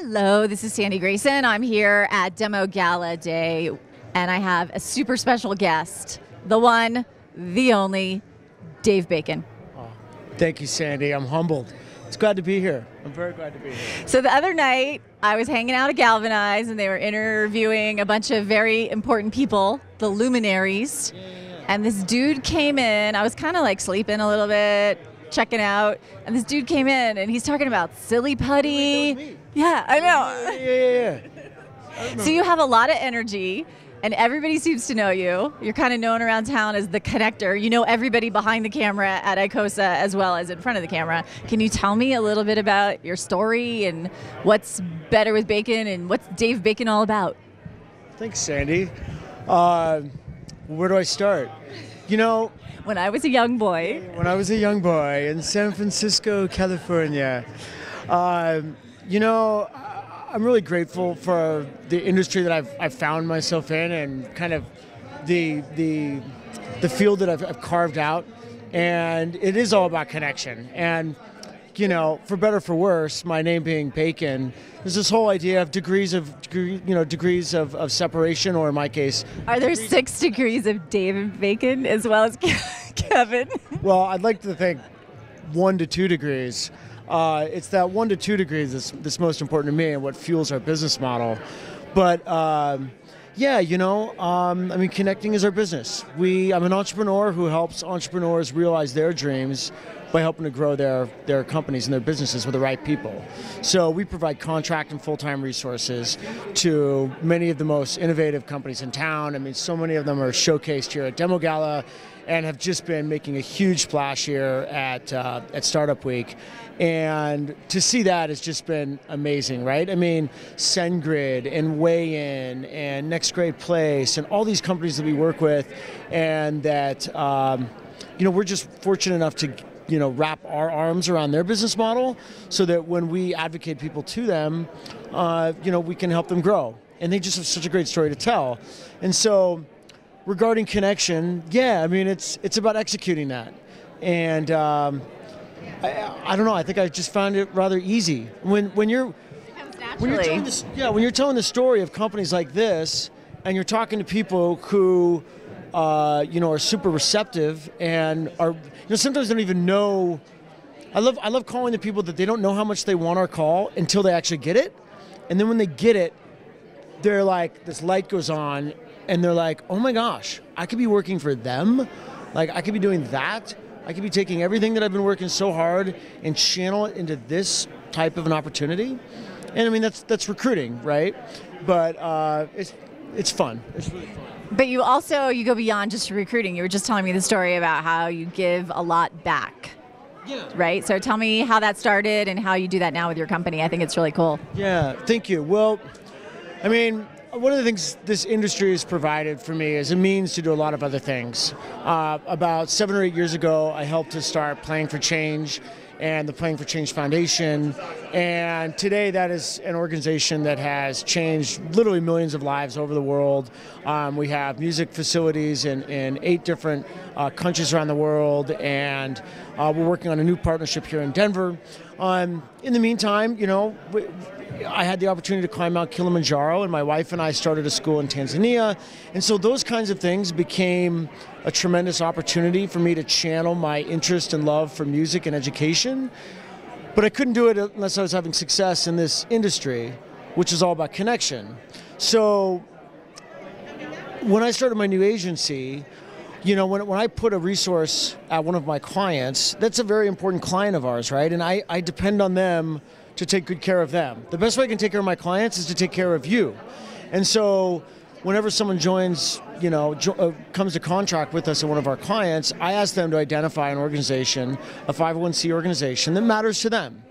Hello, this is Sandy Grayson. I'm here at DemoGala Day, and I have a super special guest, the one, the only, Dave Bacon. Oh, thank you, Sandy. I'm humbled. It's glad to be here. I'm very glad to be here. So the other night, I was hanging out at Galvanize, and they were interviewing a bunch of very important people, the luminaries. And this dude came in. I was kind of like sleeping a little bit, checking out, and this dude came in, and he's talking about silly putty. Yeah, I know. Yeah. So you have a lot of energy, and everybody seems to know you. You're kind of known around town as the connector. You know everybody behind the camera at ICOSA as well as in front of the camera. Can you tell me a little bit about your story and what's better with bacon and what's Dave Bacon all about? Thanks, Sandy. Where do I start? You know, when I was a young boy in San Francisco, California, you know, I'm really grateful for the industry that I've found myself in, and kind of the field that I've carved out, and it is all about connection. And you know, for better or for worse, my name being Bacon, there's this whole idea of degrees of separation, or in my case, are there 6 degrees of Dave Bacon as well as Kevin? Well, I'd like to think 1 to 2 degrees. It's that 1 to 2 degrees that's most important to me and what fuels our business model. But yeah, you know, I mean, connecting is our business. I'm an entrepreneur who helps entrepreneurs realize their dreams by helping to grow their companies and their businesses with the right people. So we provide contract and full-time resources to many of the most innovative companies in town. I mean, so many of them are showcased here at DemoGala and have just been making a huge splash here at Startup Week. And to see that has just been amazing, right? I mean, SendGrid and Weigh-In and Next Great Place and all these companies that we work with, and that, you know, we're just fortunate enough to, you know, wrap our arms around their business model so that when we advocate people to them, you know, we can help them grow. And they just have such a great story to tell. And so regarding connection, yeah, I mean, it's about executing that. And I don't know, I think I just found it rather easy. When you're telling the story of companies like this, and you're talking to people who you know, are super receptive and are, you know, sometimes don't even know. I love calling the people that they don't know how much they want our call until they actually get it. And then when they get it, they're like, this light goes on and they're like, oh my gosh, I could be working for them. Like, I could be doing that. I could be taking everything that I've been working so hard and channel it into this type of an opportunity. And I mean, that's recruiting, right? But it's fun. It's really fun. But you go beyond just recruiting. You were just telling me the story about how you give a lot back. Yeah. Right? So tell me how that started and how you do that now with your company. I think it's really cool. Yeah, thank you. Well, I mean, one of the things this industry has provided for me is a means to do a lot of other things. About 7 or 8 years ago, I helped to start Playing for Change and the Playing for Change Foundation. And today that is an organization that has changed literally millions of lives over the world. We have music facilities in 8 different countries around the world, and we're working on a new partnership here in Denver. In the meantime, you know, I had the opportunity to climb Mount Kilimanjaro, and my wife and I started a school in Tanzania. And so those kinds of things became a tremendous opportunity for me to channel my interest and love for music and education. But I couldn't do it unless I was having success in this industry, which is all about connection. So when I started my new agency, you know, when I put a resource at one of my clients, that's a very important client of ours, right? And I depend on them to take good care of them. The best way I can take care of my clients is to take care of you. And so whenever someone joins, you know, comes to contract with us at one of our clients, I ask them to identify an organization, a 501c organization that matters to them.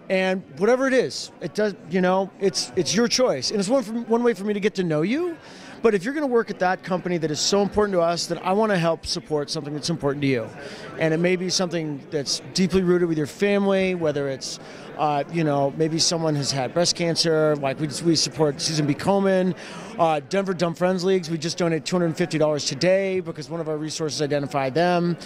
And whatever it is, it does, you know, it's your choice. And it's one way for me to get to know you, But if you're going to work at that company that is so important to us, then I want to help support something that's important to you. And it may be something that's deeply rooted with your family, whether it's maybe someone has had breast cancer, like we support Susan B. Komen. Denver Dumb Friends Leagues, we just donated $250 today because one of our resources identified them.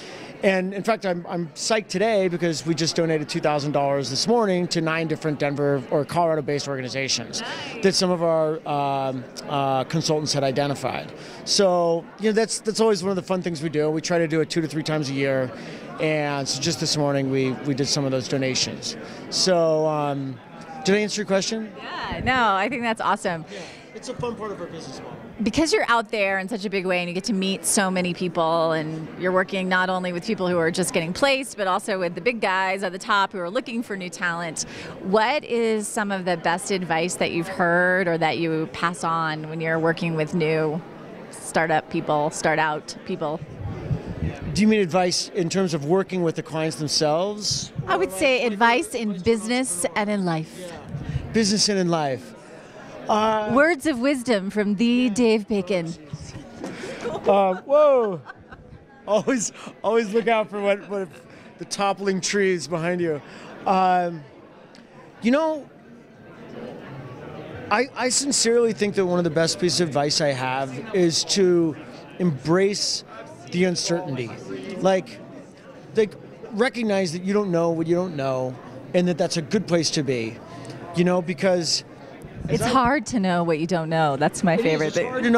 And in fact, I'm psyched today because we just donated $2,000 this morning to 9 different Denver or Colorado-based organizations that some of our consultants had identified. So that's always one of the fun things we do. We try to do it 2 to 3 times a year. And so just this morning, we did some of those donations. So did I answer your question? Yeah, no, I think that's awesome. Yeah, it's a fun part of our business model. Because you're out there in such a big way and you get to meet so many people, and you're working not only with people who are just getting placed, but also with the big guys at the top who are looking for new talent. What is some of the best advice that you've heard or that you pass on when you're working with new start-out people? Do you mean advice in terms of working with the clients themselves? I would say advice in business and in life. Yeah. Business and in life. Words of wisdom from the Dave Bacon. Whoa! Always look out for what the toppling trees behind you. I sincerely think that one of the best pieces of advice I have is to embrace the uncertainty. Like recognize that you don't know what you don't know, and that's a good place to be. Because it's hard to know what you don't know. That's my favorite thing. It's hard to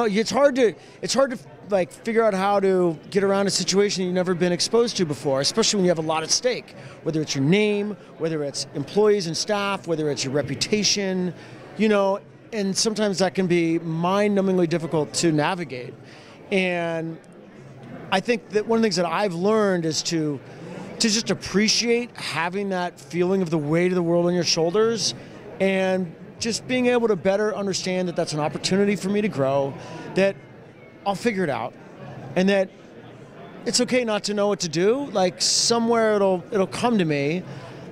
know. It's hard to like figure out how to get around a situation you've never been exposed to before, especially when you have a lot at stake. Whether it's your name, whether it's employees and staff, whether it's your reputation, and sometimes that can be mind-numbingly difficult to navigate. And I think that one of the things that I've learned is to just appreciate having that feeling of the weight of the world on your shoulders, and just being able to better understand that that's an opportunity for me to grow, that I'll figure it out, and that it's okay not to know what to do. Like somewhere it'll come to me,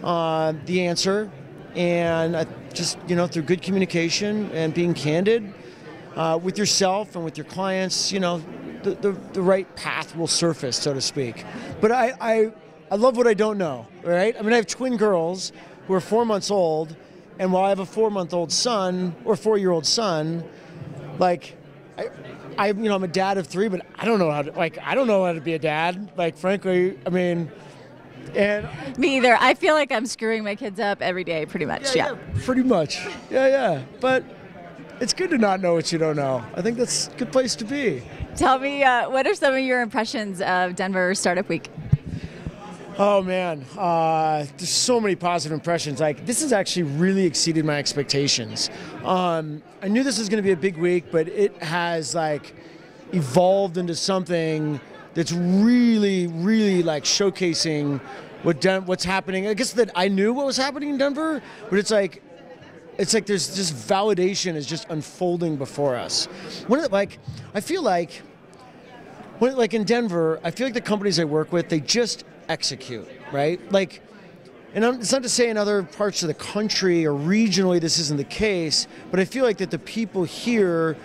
the answer, and I just through good communication and being candid with yourself and with your clients, the right path will surface, so to speak. But I love what I don't know. Right? I mean, I have twin girls who are 4 months old. And while I have a 4-month-old son or 4-year-old son, like I'm a dad of 3, but I don't know how to be a dad. Like frankly, I mean, and me either. I feel like I'm screwing my kids up every day, pretty much. Yeah. Pretty much. Yeah. But it's good to not know what you don't know. I think that's a good place to be. Tell me, what are some of your impressions of Denver Startup Week? Oh man, there's so many positive impressions. Like this has actually really exceeded my expectations. I knew this was going to be a big week, but it has evolved into something that's really, really showcasing what's happening. I guess that I knew what was happening in Denver, but it's like there's just validation is just unfolding before us. I feel like in Denver, I feel like the companies I work with, they just execute, right? And it's not to say in other parts of the country or regionally this isn't the case, but I feel like that the people here,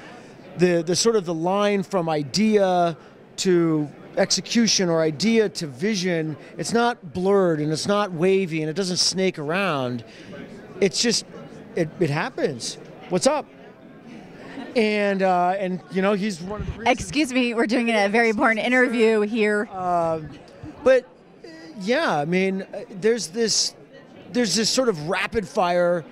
the sort of the line from idea to execution or idea to vision, it's not blurred and it's not wavy and it doesn't snake around. It's just, it happens. What's up? And he's one of the reasons. Excuse me, we're doing a very important interview here. But yeah, I mean, there's this sort of rapid fire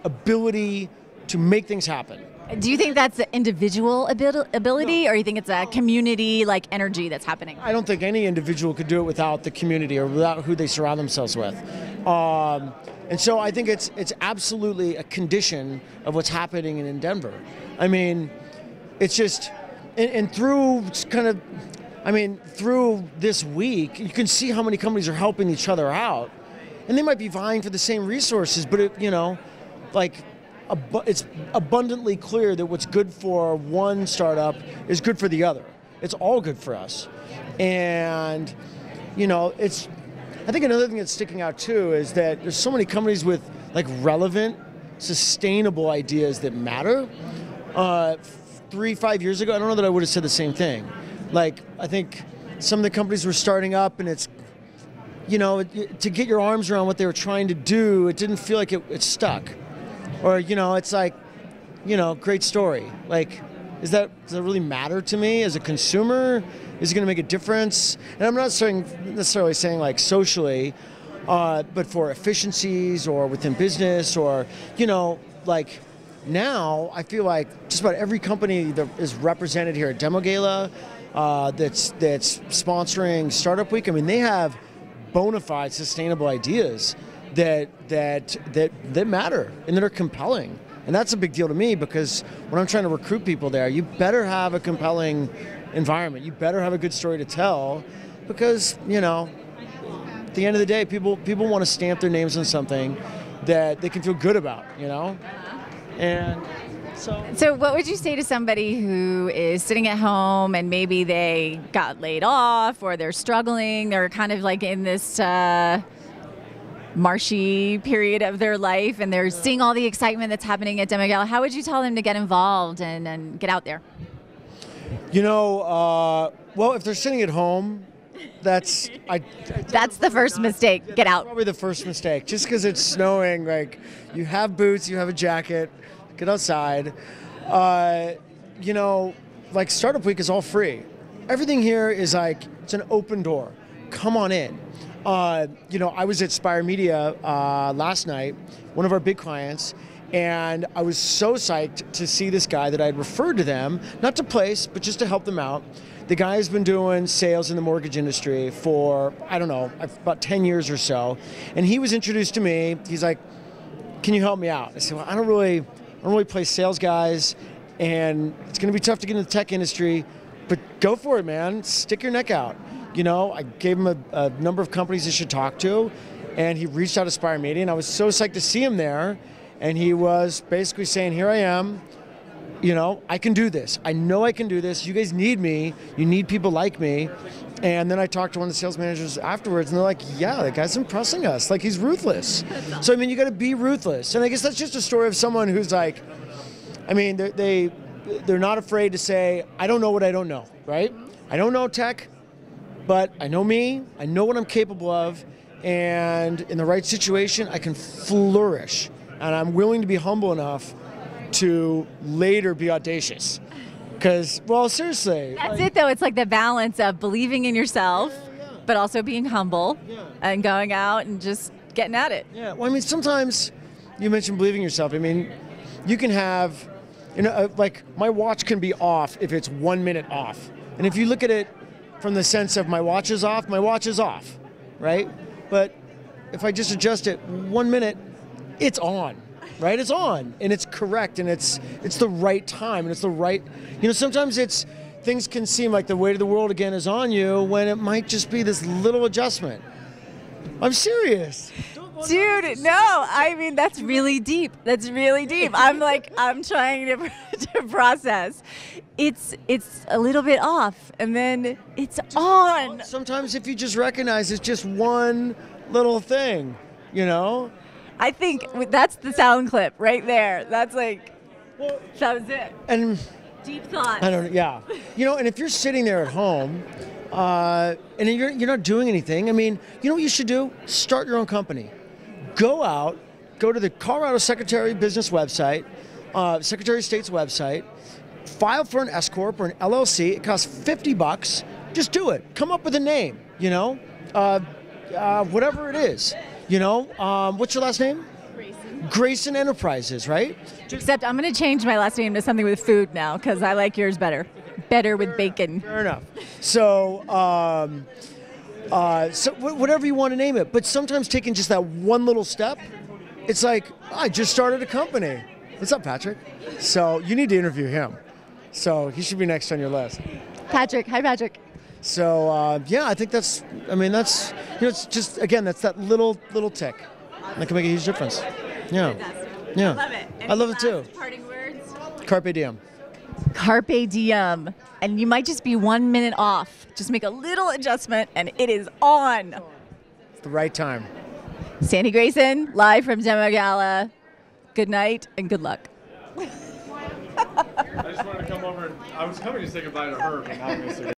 ability to make things happen. Do you think that's an individual ability, or you think it's a community energy that's happening? I don't think any individual could do it without the community or without who they surround themselves with. And so I think it's absolutely a condition of what's happening in Denver. I mean, it's just, and through through this week, you can see how many companies are helping each other out. And they might be vying for the same resources, but it's abundantly clear that what's good for one startup is good for the other. It's all good for us. And, I think another thing that's sticking out too is that there's so many companies with relevant, sustainable ideas that matter. 3-5 years ago, I don't know that I would have said the same thing. Like, I think some of the companies were starting up, and it's, you know, to get your arms around what they were trying to do, it didn't feel like it stuck. Or, you know, it's like, you know, great story. Like, does that really matter to me as a consumer? Is it going to make a difference? And I'm not necessarily saying like socially, but for efficiencies or within business, or, you know, like now I feel like just about every company that is represented here at DemoGala, that's sponsoring Startup Week, I mean, they have bona fide sustainable ideas that matter and that are compelling. And that's a big deal to me, because when I'm trying to recruit people there, you better have a compelling environment. You better have a good story to tell, because, you know, at the end of the day, people want to stamp their names on something that they can feel good about, you know? And so what would you say to somebody who is sitting at home and maybe they got laid off, or they're struggling, they're kind of like in this marshy period of their life, and they're seeing all the excitement that's happening at DemoGala? How would you tell them to get involved and get out there? You know, well, if they're sitting at home, that's the first mistake. Get out. Probably the first mistake. Just because it's snowing, like, you have boots, you have a jacket, get outside. You know, like, Startup Week is all free. Everything here is like, it's an open door. Come on in. You know, I was at Spire Media last night, one of our big clients, and I was so psyched to see this guy that I had referred to them, not to place, but just to help them out. The guy has been doing sales in the mortgage industry for, I don't know, about 10 years or so. And he was introduced to me. He's like, can you help me out? I said, well, I don't really play sales guys, and it's going to be tough to get in the tech industry, but go for it, man. Stick your neck out. You know, I gave him a number of companies he should talk to, and he reached out to Spire Media, and I was so psyched to see him there. And he was basically saying, here I am, you know, I can do this. I know I can do this. You guys need me. You need people like me. And then I talked to one of the sales managers afterwards, and they're like, yeah, that guy's impressing us. Like, he's ruthless. So, I mean, you got to be ruthless. And I guess that's just a story of someone who's like, I mean, they're not afraid to say, I don't know what I don't know, right? I don't know tech, but I know me. I know what I'm capable of. And in the right situation, I can flourish. And I'm willing to be humble enough to later be audacious. Because, well, seriously. That's it, though. It's like the balance of believing in yourself, but also being humble and going out and just getting at it. Yeah, well, I mean, sometimes you mentioned believing in yourself. I mean, you can have, you know, like, my watch can be off if it's 1 minute off. And if you look at it from the sense of my watch is off, right? But if I just adjust it 1 minute, it's on, right? It's on, and it's correct, and it's the right time, and it's the right, you know, sometimes things can seem like the weight of the world again is on you when it might just be this little adjustment. I'm serious. Dude, no, I mean, that's really deep. That's really deep. I'm trying to process. It's a little bit off, and then it's on. Sometimes if you just recognize it's just one little thing, you know? I think that's the sound clip right there. That's like, that was it. And deep thought. I don't know, yeah. You know, and if you're sitting there at home, and you're not doing anything, I mean, you know what you should do? Start your own company. Go out, go to the Colorado Secretary of Business website, Secretary of State's website, file for an S Corp or an LLC. It costs $50. Just do it. Come up with a name, you know, whatever it is. You know, what's your last name? Grayson Enterprises, right? Except I'm going to change my last name to something with food now, because I like yours better. Better with bacon. Fair enough. So, so whatever you want to name it. But sometimes taking just that one little step, it's like, I just started a company. What's up, Patrick? So you need to interview him. So he should be next on your list. Patrick. Hi, Patrick. So, yeah, I think that's, you know, it's just, again, that's that little tick that can make a huge difference. Yeah. Yeah. I love it. I love it too. Parting words? Carpe diem. Carpe diem. And you might just be 1 minute off. Just make a little adjustment and it is on. It's the right time. Sandy Grayson, live from DemoGala. Good night and good luck. I just wanted to come over and I was coming to say goodbye to her, but now I'm going to say